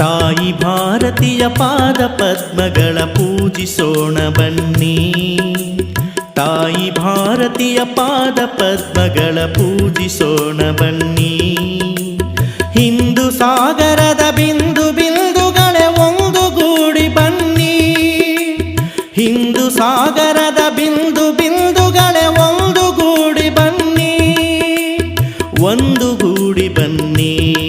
ತಾಯಿ ಭಾರತಿಯ ಪಾದ ಪದ್ಮಗಳ ಪೂಜಿಸೋಣ ಬನ್ನಿ. ತಾಯಿ ಭಾರತಿಯ ಪಾದ ಪದ್ಮಗಳ ಪೂಜಿಸೋಣ ಬನ್ನಿ. ಹಿಂದೂ ಸಾಗರದ ಬಿಂದು ಬಿಂದುಗಳೇ ಒಂದುಗೂಡಿ ಬನ್ನಿ. ಹಿಂದೂ ಸಾಗರದ ಬಿಂದು ಬಿಂದುಗಳೇ ಒಂದುಗೂಡಿ ಬನ್ನಿ. ಒಂದುಗೂಡಿ ಬನ್ನಿ.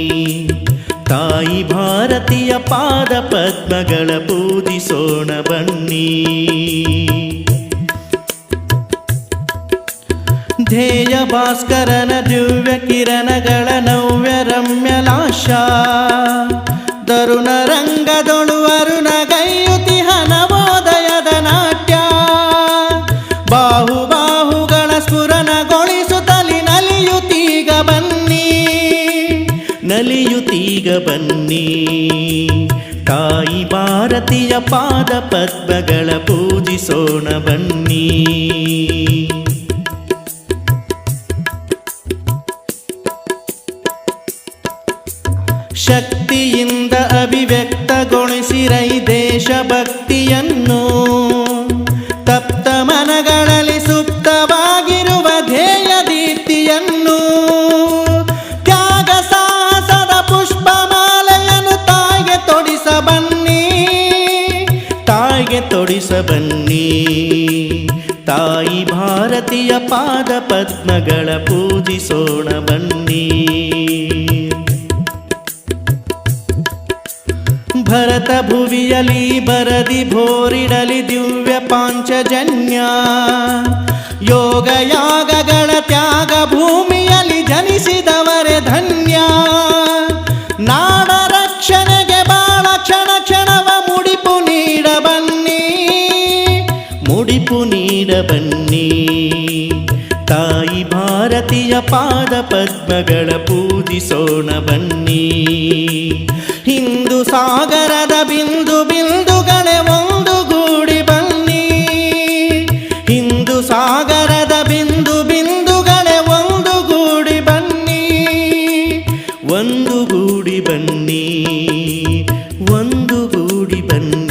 ತಾಯಿ ಭಾರತಿಯ ಪಾದ ಪದ್ಮಗಳ ಪೂಜಿಸೋಣ ಬನ್ನಿ. ಧ್ಯೇಯ ಭಾಸ್ಕರನ ದಿವ್ಯ ಕಿರಣಗಳ ನವ್ಯ ರಮ್ಯ ಲಾಶ. ತರುಣ ರಂಗದೊಳು ಅರುಣಗೈಯುತಿಹ ನವೋದಯದ ನಾಟ್ಯ. ಬಾಹು ಬಾಹುಗಳ ಸ್ಫುರಣಗೊಳಿಸುತ್ತಲಿ ನಲಿಯುತ್ತೀಗ ಬನ್ನಿ. ನಲಿಯುತ್ತೀಗ ಬನ್ನಿ. ತಾಯಿ ಭಾರತಿಯ ಪಾದ ಪದ್ಮಗಳ ಪೂಜಿಸೋಣ ಬನ್ನಿ. ಶಕ್ತಿಯಿಂದ ಅಭಿವ್ಯಕ್ತಗೊಳಿಸಿರೈ ದೇಶಭಕ್ತಿಯನ್ನು. ತಪ್ತ ಮನಗಳಲ್ಲಿ ಸುಪ್ತವಾಗಿರುವ ಧ್ಯೇಯ ದೀಪ್ತಿಯನ್ನು. ತ್ಯಾಗ ಸಾಹಸದ ಪುಷ್ಪಮಾಲೆಯನ್ನು ತಾಯಿಗೆ ತೊಡಿಸ ಬನ್ನಿ. ತಾಯಿಗೆ ತೊಡಿಸ ಬನ್ನಿ. ತಾಯಿ ಭಾರತಿಯ ಪಾದ ಪದ್ಮಗಳ ಪೂಜಿಸೋಣ ಬನ್ನಿ. ಭರತ ಭುವಿಯಲಿ ಬರದಿ ಭೋರಿಡಲಿ ದಿವ್ಯ ಪಾಂಚಜನ್ಯ. ಯೋಗ ಯಾಗಗಳ ತ್ಯಾಗ ಭೂಮಿಯಲ್ಲಿ ಜನಿಸಿದವರೇ ಧನ್ಯ. ನಾಡ ರಕ್ಷಣೆಗೆ ಬಾಳ ಕ್ಷಣ ಕ್ಷಣವ ಮುಡಿಪು ನೀಡ ಬನ್ನಿ. ಮುಡಿಪು ನೀಡ ಬನ್ನಿ. ತಾಯಿ ಭಾರತಿಯ ಪಾದ ಪದ್ಮಗಳ ಪೂಜಿಸೋಣ ಬನ್ನಿ. ಹಿಂದೂ ಸಾಗರದ ಬಿಂದು ಬಿಂದುಗಳೇ ಒಂದುಗೂಡಿ ಬನ್ನಿ. ಹಿಂದೂ ಸಾಗರದ ಬಿಂದು ಬಿಂದುಗಳೇ ಒಂದುಗೂಡಿ ಬನ್ನಿ. ಒಂದುಗೂಡಿ ಬನ್ನಿ. ಒಂದುಗೂಡಿ ಬನ್ನಿ.